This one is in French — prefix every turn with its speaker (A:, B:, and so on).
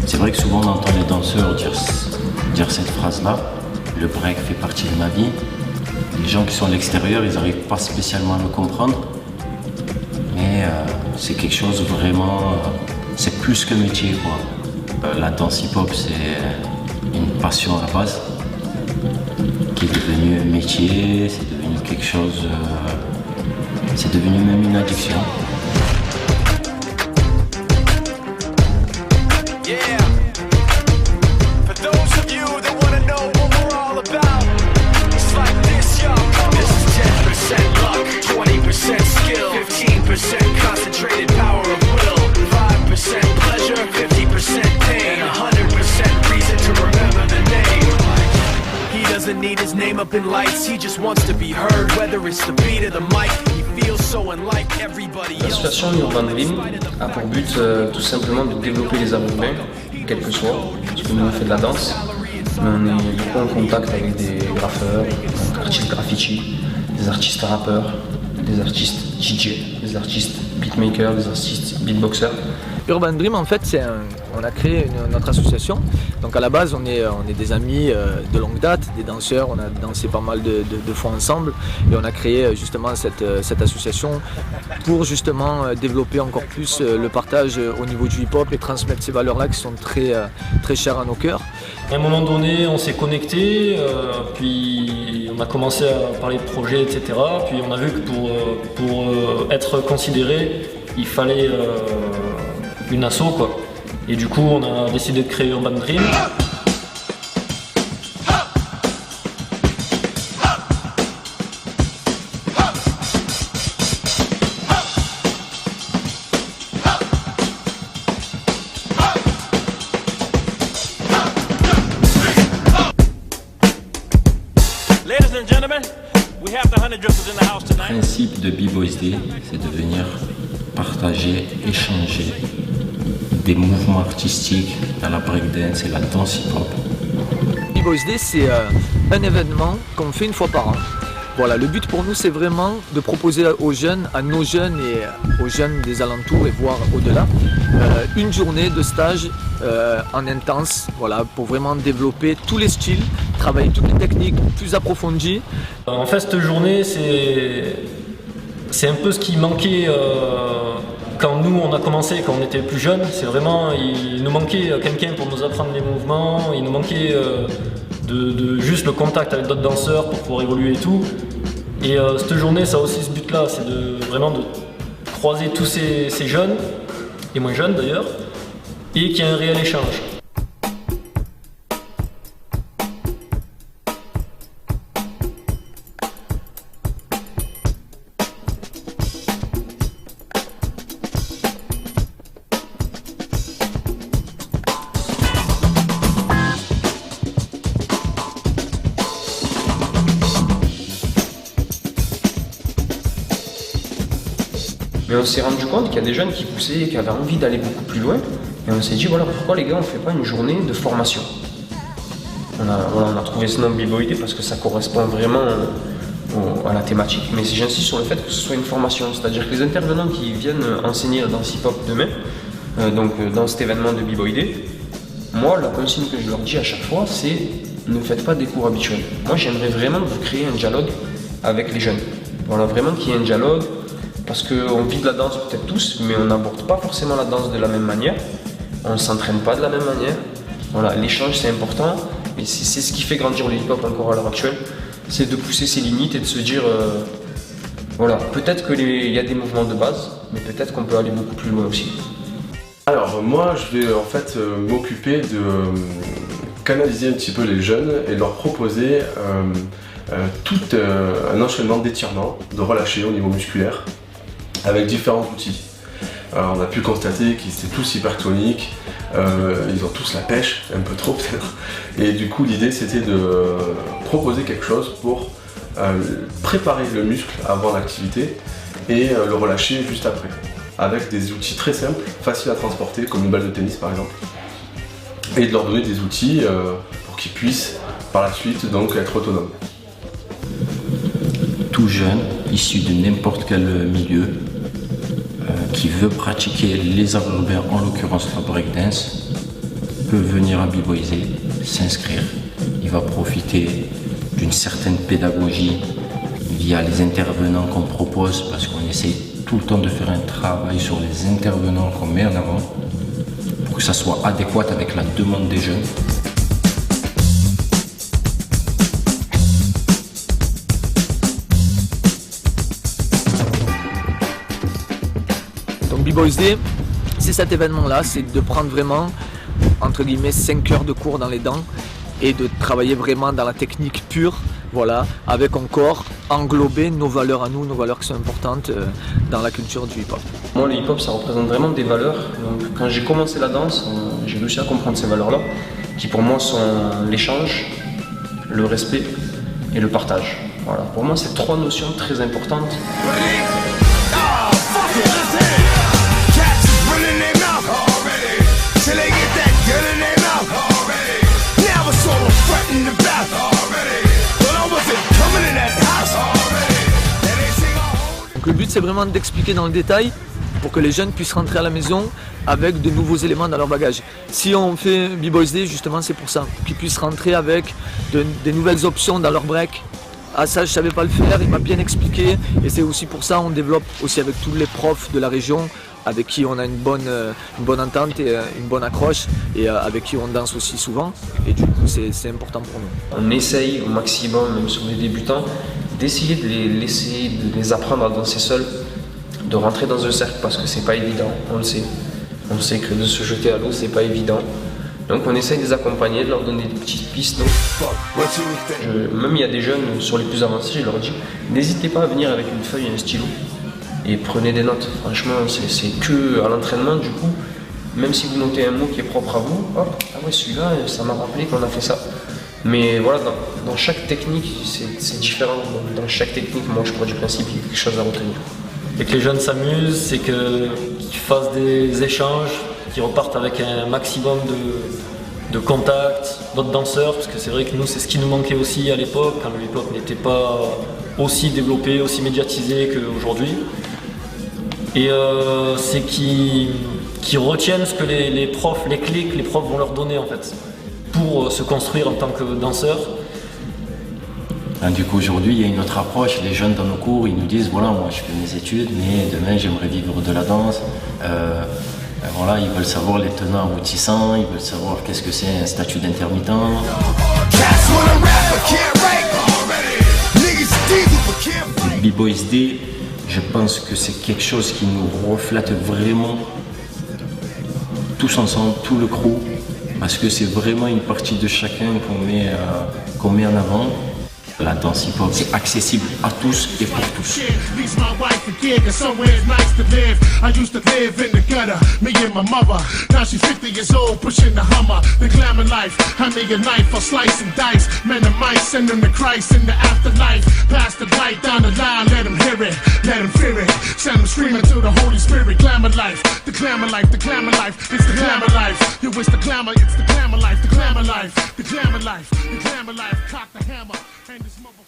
A: C'est vrai que souvent on entend les danseurs dire cette phrase-là, le break fait partie de ma vie. Les gens qui sont à l'extérieur, ils n'arrivent pas spécialement à le comprendre, mais c'est quelque chose vraiment, c'est plus que métier quoi. La danse hip-hop c'est une passion à la base, qui est devenue métier, c'est devenu quelque chose, c'est devenu même une addiction.
B: Need his name up in lights, he just wants to be heard, whether it's the beat of the mic, he feels so unlike everybody else.
C: L'association Urban Dream a pour but tout simplement de développer les arts urbains, quel que soit, parce que nous on fait de la danse, mais on est beaucoup en contact avec des graffeurs, des artistes graffiti, des artistes rappeurs, des artistes DJ, des artistes beatmakers, des artistes beatboxers.
D: Urban Dream, en fait, on a créé notre association. Donc à la base, on est des amis de longue date, des danseurs. On a dansé pas mal de fois ensemble et on a créé justement cette association pour justement développer encore plus le partage au niveau du hip-hop et transmettre ces valeurs-là qui sont très chères à nos cœurs.
E: À un moment donné, on s'est connecté, puis on a commencé à parler de projets, etc. Puis on a vu que pour être considéré, il fallait une asso quoi. Et du coup on a décidé de créer Urban Dream.
A: Le principe de B-Boys Day, c'est de venir partager, échanger des mouvements artistiques dans la breakdance et la danse hip-hop.
D: B-Boys Day, c'est un événement qu'on fait une fois par an. Voilà, le but pour nous, c'est vraiment de proposer aux jeunes, à nos jeunes et aux jeunes des alentours et voire au-delà, une journée de stage en intense, voilà, pour vraiment développer tous les styles, travailler toutes les techniques plus approfondies.
E: En fait, cette journée, c'est un peu ce qui manquait quand nous on a commencé, quand on était plus jeunes. C'est vraiment, il nous manquait quelqu'un pour nous apprendre les mouvements, il nous manquait de juste le contact avec d'autres danseurs pour pouvoir évoluer et tout. Et cette journée, ça a aussi ce but-là, c'est vraiment de croiser tous ces jeunes, et moins jeunes d'ailleurs, et qu'il y ait un réel échange.
C: Mais on s'est rendu compte qu'il y a des jeunes qui poussaient, qui avaient envie d'aller beaucoup plus loin. Et on s'est dit, voilà, pourquoi les gars, on ne fait pas une journée de formation. On a trouvé ce nom B-Boy Day parce que ça correspond vraiment à la thématique, mais j'insiste sur le fait que ce soit une formation, c'est-à-dire que les intervenants qui viennent enseigner la danse hip-hop demain, dans cet événement de B-Boy Day, moi la consigne que je leur dis à chaque fois c'est ne faites pas des cours habituels. Moi j'aimerais vraiment que vous créez un dialogue avec les jeunes. Voilà, vraiment qu'il y ait un dialogue, parce qu'on vit de la danse peut-être tous, mais on n'aborde pas forcément la danse de la même manière, on ne s'entraîne pas de la même manière. Voilà, l'échange c'est important, et c'est ce qui fait grandir le hip-hop encore à l'heure actuelle, c'est de pousser ses limites et de se dire, voilà, peut-être qu'il y a des mouvements de base, mais peut-être qu'on peut aller beaucoup plus loin aussi.
F: Alors moi je vais en fait m'occuper de canaliser un petit peu les jeunes et leur proposer tout un enchaînement d'étirements, de relâcher au niveau musculaire avec différents outils. Alors, on a pu constater qu'ils étaient tous hypertoniques, ils ont tous la pêche, un peu trop peut-être, et du coup l'idée c'était de proposer quelque chose pour préparer le muscle avant l'activité et le relâcher juste après, avec des outils très simples, faciles à transporter, comme une balle de tennis par exemple, et de leur donner des outils pour qu'ils puissent par la suite donc être autonomes.
A: Tout jeune, issu de n'importe quel milieu, qui veut pratiquer les arts urbains, en l'occurrence la breakdance, peut venir à B-Boy Day, s'inscrire. Il va profiter d'une certaine pédagogie via les intervenants qu'on propose, parce qu'on essaye tout le temps de faire un travail sur les intervenants qu'on met en avant pour que ça soit adéquat avec la demande des jeunes.
D: Donc B-Boys Day, c'est cet événement-là, c'est de prendre vraiment, entre guillemets, 5 heures de cours dans les dents et de travailler vraiment dans la technique pure, voilà, avec encore englober nos valeurs à nous, nos valeurs qui sont importantes dans la culture du hip-hop.
C: Moi le hip-hop ça représente vraiment des valeurs, donc quand j'ai commencé la danse, j'ai réussi à comprendre ces valeurs-là, qui pour moi sont l'échange, le respect et le partage. Voilà, pour moi c'est 3 notions très importantes.
D: Donc le but c'est vraiment d'expliquer dans le détail pour que les jeunes puissent rentrer à la maison avec de nouveaux éléments dans leur bagage. Si on fait B-Boys Day, justement c'est pour ça, pour qu'ils puissent rentrer avec des nouvelles options dans leur break. Ah ça je savais pas le faire, il m'a bien expliqué, et c'est aussi pour ça on développe aussi avec tous les profs de la région avec qui on a une bonne entente et une bonne accroche, et avec qui on danse aussi souvent, et du coup c'est important pour nous.
C: On essaye au maximum, même sur les débutants, d'essayer de les apprendre à danser seuls, de rentrer dans un cercle parce que c'est pas évident, on le sait. On sait que de se jeter à l'eau c'est pas évident. Donc on essaye de les accompagner, de leur donner des petites pistes. Même il y a des jeunes sur les plus avancés, je leur dis n'hésitez pas à venir avec une feuille et un stylo et prenez des notes. Franchement c'est que à l'entraînement du coup, même si vous notez un mot qui est propre à vous, hop, ah ouais celui-là ça m'a rappelé qu'on a fait ça. Mais voilà, dans chaque technique c'est différent. Dans chaque technique, moi je crois du principe il y a quelque chose à retenir.
E: Et que les jeunes s'amusent, c'est qu'ils fassent des échanges, qu'ils repartent avec un maximum de contacts, d'autres danseurs, parce que c'est vrai que nous, c'est ce qui nous manquait aussi à l'époque, quand le hip-hop n'était pas aussi développé, aussi médiatisé qu'aujourd'hui. Et c'est qu'ils retiennent ce que les profs, les clés que les profs vont leur donner en fait, pour se construire en tant que danseur.
A: Du coup aujourd'hui il y a une autre approche, les jeunes dans nos cours ils nous disent voilà moi je fais mes études mais demain j'aimerais vivre de la danse, voilà, ils veulent savoir les tenants aboutissants, ils veulent savoir qu'est-ce que c'est un statut d'intermittent. B-Boys Day, je pense que c'est quelque chose qui nous reflète vraiment tous ensemble, tout le crew, parce que c'est vraiment une partie de chacun qu'on met en avant. La danse hip-hop, c'est accessible à tous et pour tous.
G: I used to live in the gutter, me and my mother. Now she's 50 years old, pushing the Hummer. The glamour life, hand me a knife, I'll slice and dice. Men and mice, send them to Christ in the afterlife. Pass the light down the line, let them hear it, let them fear it. Send them screaming to the Holy Spirit. Glamour life, the glamour life, the glamour life. It's the glamour life. You wish the glamour, it's the glamour life, the glamour life, the glamour life, the glamour life. Cock the hammer, and this mother.